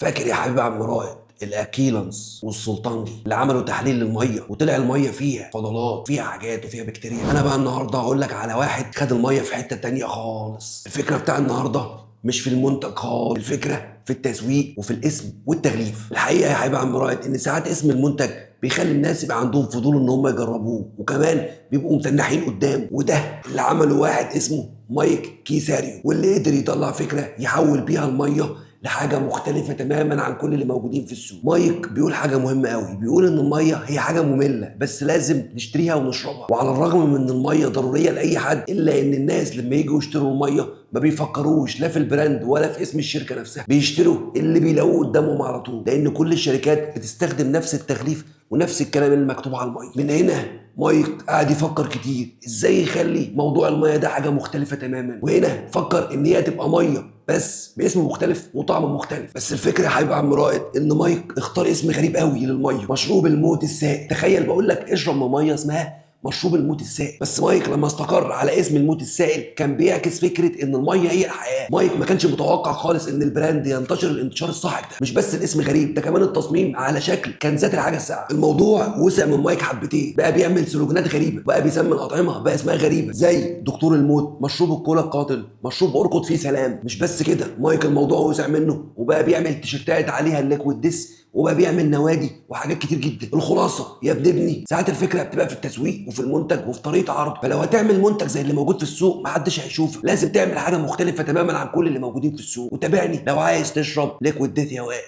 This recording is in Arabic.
فاكر يا حبيبي عم رائد الاكيلانس والسلطنجي اللي عملوا تحليل للميه وطلع الميه فيها فضلات فيها حاجات وفيها بكتيريا؟ انا بقى النهارده هقول لك على واحد خد الميه في حته تانية خالص. الفكره بتاع النهارده مش في المنتج خالص، الفكره في التسويق وفي الاسم والتغليف. الحقيقه يا حبيبي عم رائد ان ساعات اسم المنتج بيخلي الناس يبقى عندهم فضول ان هم يجربوه، وكمان بيبقوا متنحين قدامه. وده اللي عمله واحد اسمه مايك كيساريو، واللي قدر يطلع فكره يحول بيها الميه لحاجه مختلفه تماما عن كل اللي موجودين في السوق. مايك بيقول حاجه مهمه قوي، بيقول ان الميه هي حاجه ممله بس لازم نشتريها ونشربها. وعلى الرغم من ان الميه ضروريه لاي حد، الا ان الناس لما يجوا يشتروا الميه ما بيفكروش لا في البراند ولا في اسم الشركه نفسها، بيشتروا اللي بيلاقوه قدامهم على طول، لان كل الشركات بتستخدم نفس التغليف ونفس الكلام اللي مكتوب على الميه. من هنا مايك قاعد يفكر كتير ازاي يخلي موضوع الميه ده حاجه مختلفه تماما، وهنا فكر ان هي تبقى ميه بس باسم مختلف وطعم مختلف. بس الفكره يا حبيب عم رائد ان مايك اختار اسم غريب قوي للميه، مشروب الموت السائل. تخيل بقول لك اشرب من ميه اسمها مشروب الموت السائل. بس مايك لما استقر على اسم الموت السائل كان بيعكس فكره ان الميه هي الحياه. مايك ما كانش متوقع خالص ان البراند ينتشر الانتشار الصاعد ده. مش بس الاسم غريب، ده كمان التصميم على شكل كان ذات الحاجه الساعه. الموضوع وسع من مايك حبتين، بقى بيعمل سلوجانات غريبه، بقى بيسمي الاطعمه بقى اسمها غريبه زي دكتور الموت، مشروب الكولا القاتل، مشروب ارقد فيه سلام. مش بس كده، مايك الموضوع وسع منه وبقى بيعمل تيشيرتات عليها الليكويد ديس، وبقى بيعمل نوادي وحاجات كتير جدا. الخلاصه يا ابن ابني، ساعات الفكره بتبقى في التسويق وفي المنتج وفي طريقه عرضه. فلو هتعمل منتج زي اللي موجود في السوق محدش هيشوفه، لازم تعمل حاجه مختلفه تماما عن كل اللي موجودين في السوق. وتابعني لو عايز تشرب ليكويد ديث يا واد.